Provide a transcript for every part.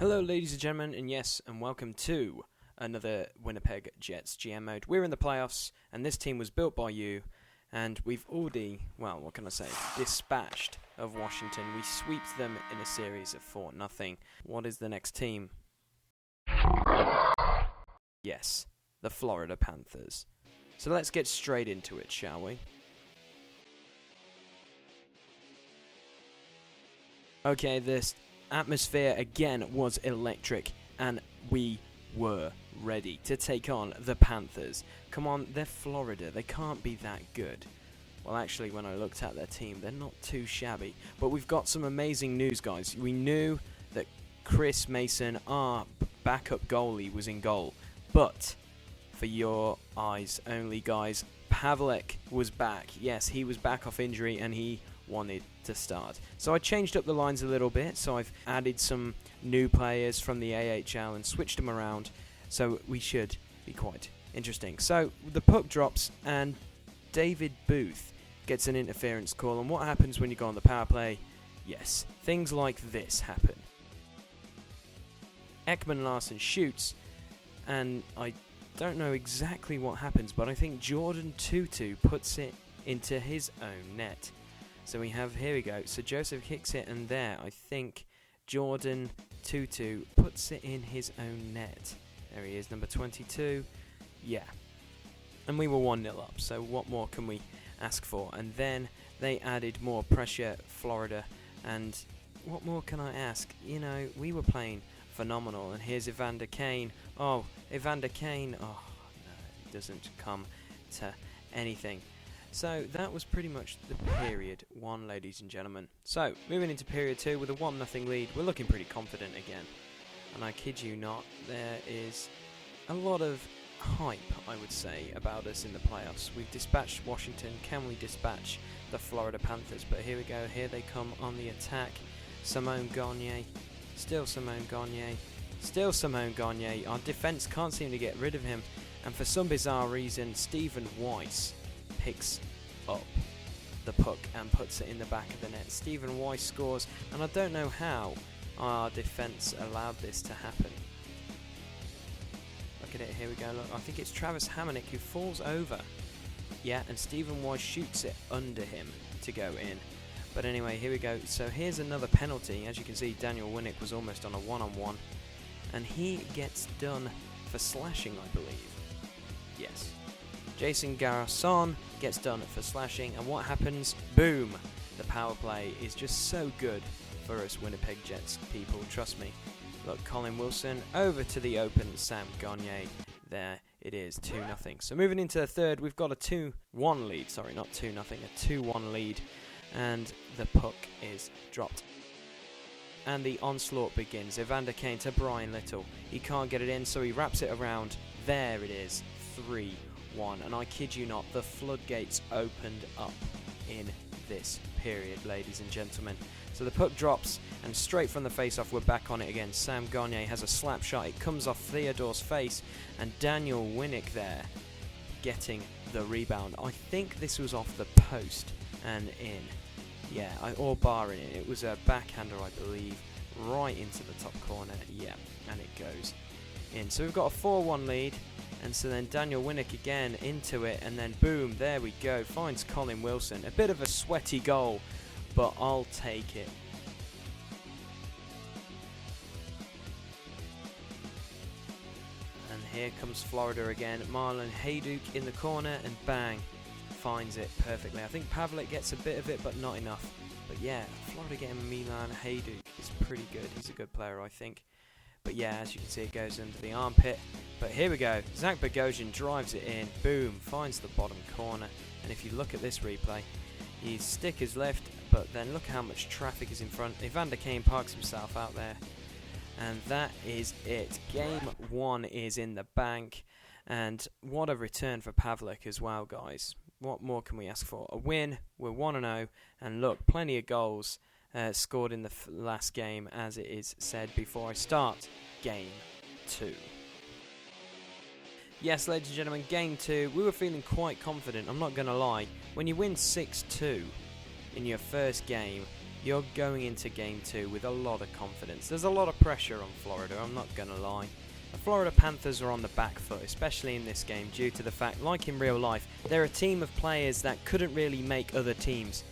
Hello ladies and gentlemen, and yes, and welcome to another Winnipeg Jets GM mode. We're in the playoffs, and this team was built by you, and we've already, what can I say, dispatched of Washington. We sweeped them in a series of 4-0. What is the next team? Yes, the Florida Panthers. So let's get straight into it, shall we? Okay, this atmosphere again was electric, and we were ready to take on the Panthers. Come on, they're Florida, they can't be that good. Well, actually, when I looked at their team, they're not too shabby. But we've got some amazing news, guys. We knew that Chris Mason, our backup goalie, was in goal. But for your eyes only, guys, Pavelec was back. Yes, he was back off injury, and he wanted to start. So I changed up the lines a little bit. So I've added some new players from the AHL and switched them around. So we should be quite interesting. So the puck drops and David Booth gets an interference call. And what happens when you go on the power play? Yes, things like this happen. Ekman Larsson shoots, and I don't know exactly what happens, but I think Jordan Tutu puts it into his own net. So we have, here we go, so Joseph kicks it, and there, I think Jordan Tutu puts it in his own net. There he is, number 22, yeah. And we were 1-0 up, so what more can we ask for? And then they added more pressure, Florida, and what more can I ask? You know, we were playing phenomenal, and here's Evander Kane. Oh, Evander Kane, oh, no, it doesn't come to anything. So that was pretty much the period 1, ladies and gentlemen. So, moving into period 2 with a 1-0 lead, we're looking pretty confident again. And I kid you not, there is a lot of hype, I would say, about us in the playoffs. We've dispatched Washington. Can we dispatch the Florida Panthers? But here we go. Here they come on the attack. Simone Gagne. Still Simone Gagne. Still Simone Gagne. Our defense can't seem to get rid of him. And for some bizarre reason, Stephen Weiss picks up the puck and puts it in the back of the net. Stephen Weiss scores, and I don't know how our defense allowed this to happen. Look at it, here we go. Look, I think it's Travis Hamonic who falls over. Yeah, and Stephen Weiss shoots it under him to go in. But anyway, here we go. So here's another penalty. As you can see, Daniel Winnick was almost on a one-on-one, and he gets done for slashing, I believe. Yes. Jason Garrison gets done for slashing, and what happens? Boom! The power play is just so good for us Winnipeg Jets people, trust me. Look, Colin Wilson over to the open Sam Gagne. There it is, 2-0. So moving into the third, we've got a 2-1 lead. Sorry, not 2-0, a 2-1 lead, and the puck is dropped. And the onslaught begins. Evander Kane to Brian Little. He can't get it in, so he wraps it around. There it is, 3-1, and I kid you not, the floodgates opened up in this period, ladies and gentlemen. So the puck drops, and straight from the face-off, we're back on it again. Sam Gagne has a slap shot. It comes off Theodore's face, and Daniel Winnick there getting the rebound. I think this was off the post and in. Yeah, or bar in it. It was a backhander, I believe, right into the top corner. Yeah, and it goes in. So we've got a 4-1 lead. And so then Daniel Winnick again into it, and then boom, there we go, finds Colin Wilson. A bit of a sweaty goal, but I'll take it. And here comes Florida again. Marlon Hayduk in the corner, and bang, finds it perfectly. I think Pavelec gets a bit of it, but not enough. But yeah, Florida getting Milan Hayduk is pretty good. He's a good player, I think. But yeah, as you can see, it goes under the armpit. But here we go. Zach Bogosian drives it in. Boom. Finds the bottom corner. And if you look at this replay, his stick is left, but then look how much traffic is in front. Evander Kane parks himself out there. And that is it. Game 1 is in the bank. And what a return for Pavelec as well, guys. What more can we ask for? A win. We're 1-0. And look, plenty of goals scored in the last game, as it is said before I start Game 2. Yes, ladies and gentlemen, Game 2, we were feeling quite confident, I'm not going to lie. When you win 6-2 in your first game, you're going into Game 2 with a lot of confidence. There's a lot of pressure on Florida, I'm not going to lie. The Florida Panthers are on the back foot, especially in this game, due to the fact, like in real life, they're a team of players that couldn't really make other teams.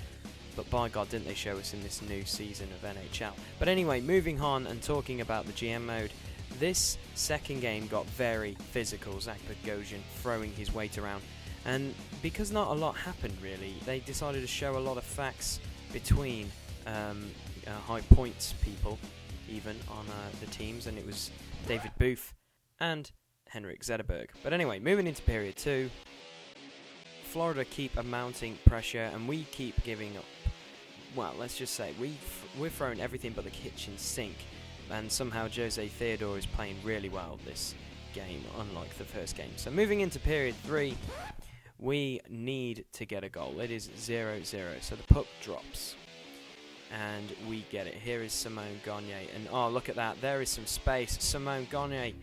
But by God, didn't they show us in this new season of NHL. But anyway, moving on and talking about the GM mode, this second game got very physical. Zach Bogosian throwing his weight around. And because not a lot happened really, they decided to show a lot of facts between high points people, even on the teams, and it was David Booth and Henrik Zetterberg. But anyway, moving into period 2, Florida keep mounting pressure and we keep giving up. Well, let's just say we're throwing everything but the kitchen sink, and somehow Jose Theodore is playing really well this game, unlike the first game. So moving into period 3, we need to get a goal. It is 0-0, so the puck drops. And we get it. Here is Simon Gagne. And oh, look at that. There is some space. Simon Gagne.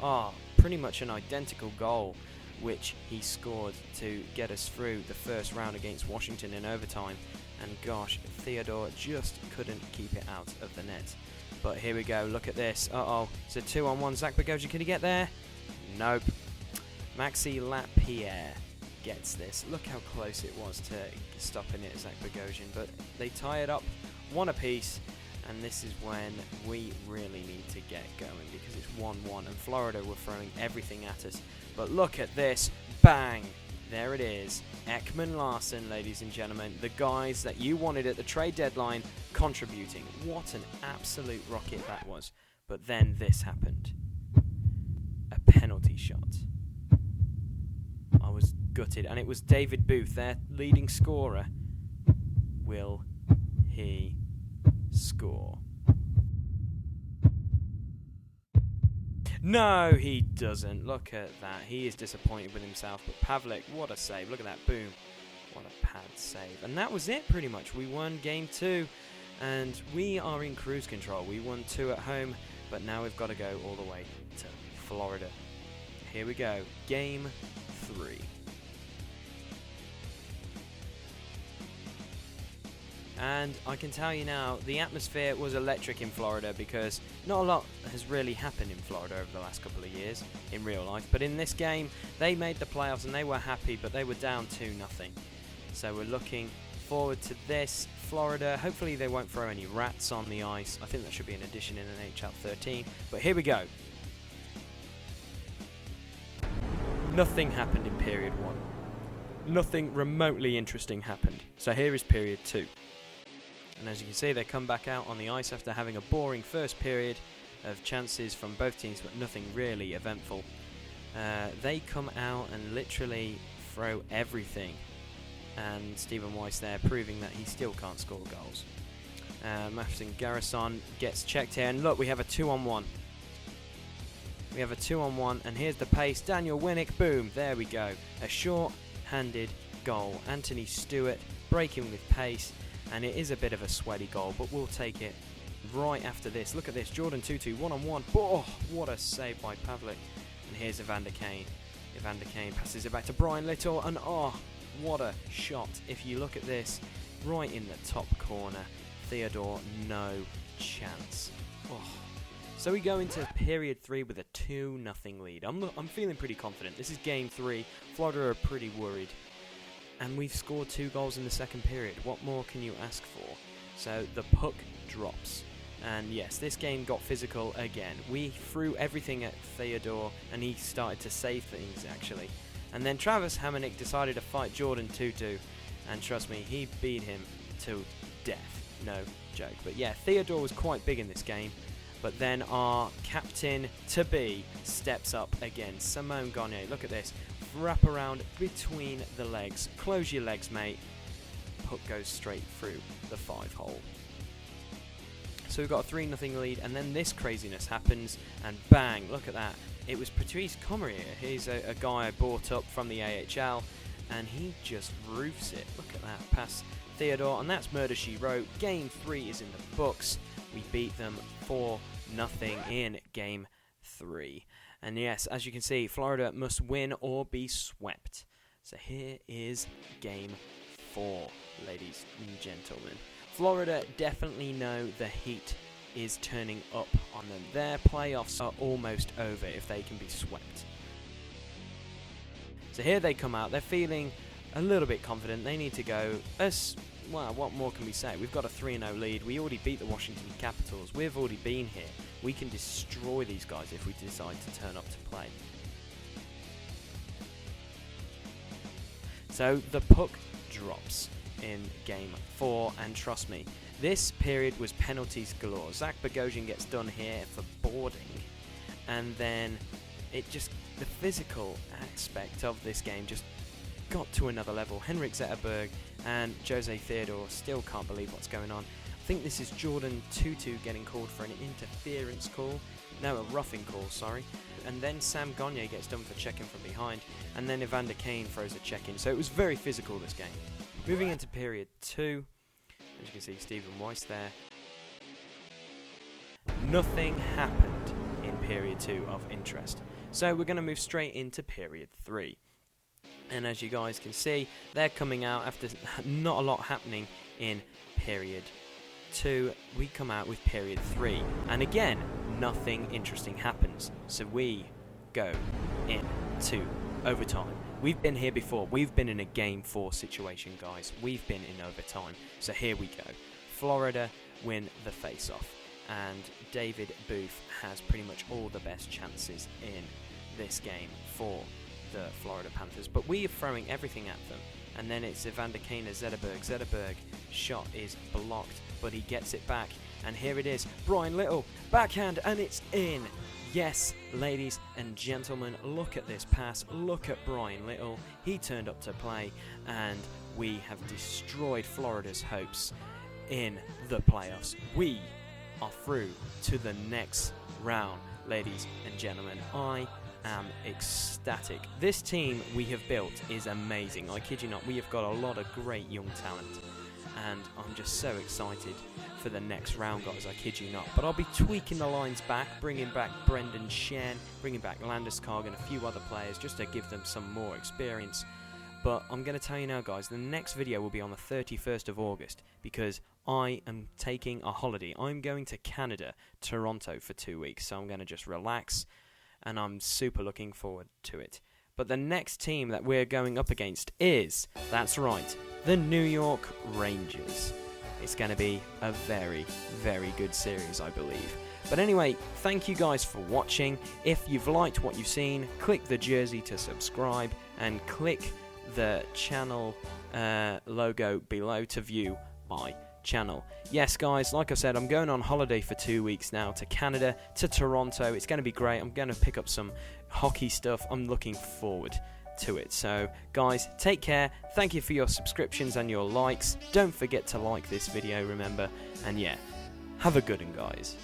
Oh, pretty much an identical goal, which he scored to get us through the first round against Washington in overtime. And gosh, Theodore just couldn't keep it out of the net. But here we go. Look at this. Uh-oh. It's a 2-on-1. Zach Bogosian. Can he get there? Nope. Maxi Lapierre gets this. Look how close it was to stopping it, Zach Bogosian, but they tie it up 1 apiece, and this is when we really need to get going because it's 1-1 and Florida were throwing everything at us. But look at this, bang, there it is, Ekman Larsson, ladies and gentlemen, the guys that you wanted at the trade deadline contributing. What an absolute rocket that was. But then this happened, a penalty shot. I was gutted, and it was David Booth, their leading scorer. Will he score? No, he doesn't. Look at that. He is disappointed with himself. But Pavlik, what a save. Look at that. Boom. What a pad save. And that was it, pretty much. We won game 2, and we are in cruise control. We won 2 at home, but now we've got to go all the way to Florida. Here we go. Game 3. And I can tell you now, the atmosphere was electric in Florida because not a lot has really happened in Florida over the last couple of years in real life. But in this game, they made the playoffs and they were happy, but they were down 2-0. So we're looking forward to this. Florida, hopefully they won't throw any rats on the ice. I think that should be an addition in NHL 13. But here we go. Nothing happened in period 1. Nothing remotely interesting happened. So here is period 2. And as you can see, they come back out on the ice after having a boring first period of chances from both teams, but nothing really eventful. They come out and literally throw everything. And Stephen Weiss there proving that he still can't score goals. Martin Garrison gets checked here, and look, we have a 2-on-1. We have a 2-on-1, and here's the pace. Daniel Winnick, boom, there we go. A short-handed goal. Anthony Stewart breaking with pace, and it is a bit of a sweaty goal, but we'll take it right after this. Look at this, Jordan Tootoo, 1-on-1. Oh, what a save by Pavlik. And here's Evander Kane. Evander Kane passes it back to Brian Little, and oh, what a shot. If you look at this, right in the top corner, Theodore, no chance. Oh. So we go into period 3 with a 2-0 lead. I'm feeling pretty confident. This is game 3. Florida are pretty worried. And we've scored 2 goals in the second period. What more can you ask for? So the puck drops. And yes, this game got physical again. We threw everything at Theodore, and he started to save things, actually. And then Travis Hamonic decided to fight Jordan Tootoo. And trust me, he beat him to death. No joke. But yeah, Theodore was quite big in this game. But then our captain-to-be steps up again. Simon Gagne, look at this. Wrap around between the legs. Close your legs, mate. Puck goes straight through the 5-hole. So we've got a 3-0 lead, and then this craziness happens, and bang, look at that. It was Patrice Comrie. He's a guy I bought up from the AHL, and he just roofs it. Look at that pass, Theodore, and that's Murder, She Wrote. Game 3 is in the books. We beat them 4-0 in Game 3. And yes, as you can see, Florida must win or be swept. So here is Game 4, ladies and gentlemen. Florida definitely know the heat is turning up on them. Their playoffs are almost over if they can be swept. So here they come out. They're feeling a little bit confident. They need to go as well. What more can we say? We've got a 3-0 lead. We already beat the Washington Capitals. We've already been here. We can destroy these guys if we decide to turn up to play. So the puck drops in game 4, and trust me, this period was penalties galore. Zach Bogosian gets done here for boarding, and then the physical aspect of this game just got to another level. Henrik Zetterberg and Jose Theodore still can't believe what's going on. I think this is Jordan Tutu getting called for an interference call. No, a roughing call, sorry. And then Sam Gagner gets done for checking from behind, and then Evander Kane throws a check-in. So it was very physical, this game. Moving into period 2, as you can see Stephen Weiss there. Nothing happened in period 2 of interest. So we're going to move straight into period 3. And as you guys can see, they're coming out after not a lot happening in period 2. We come out with period 3. And again, nothing interesting happens. So we go into overtime. We've been here before. We've been in a game 4 situation, guys. We've been in overtime. So here we go. Florida win the face-off. And David Booth has pretty much all the best chances in this game for the Florida Panthers. But we are throwing everything at them. And then it's Evander Kane as Zetterberg. Zetterberg shot is blocked, but he gets it back. And here it is. Brian Little, backhand, and it's in. Yes, ladies and gentlemen, look at this pass. Look at Brian Little. He turned up to play, and we have destroyed Florida's hopes in the playoffs. We are through to the next round, ladies and gentlemen. I am ecstatic. This team we have built is amazing. I kid you not, we have got a lot of great young talent, and I'm just so excited for the next round, guys. I kid you not. But I'll be tweaking the lines back, bringing back Brendan Shen, bringing back Landeskog and a few other players just to give them some more experience. But I'm going to tell you now, guys, the next video will be on the 31st of August because I am taking a holiday. I'm going to Canada, Toronto for 2 weeks, so I'm going to just relax, and I'm super looking forward to it. But the next team that we're going up against is, that's right, the New York Rangers. It's going to be a very, very good series, I believe. But anyway, thank you guys for watching. If you've liked what you've seen, click the jersey to subscribe and click the channel logo below to view my channel. Yes, guys, like I said, I'm going on holiday for 2 weeks now to Canada, to Toronto. It's going to be great. I'm going to pick up some hockey stuff. I'm looking forward to it. So guys, take care. Thank you for your subscriptions and your likes. Don't forget to like this video, remember, and yeah, have a good one, guys.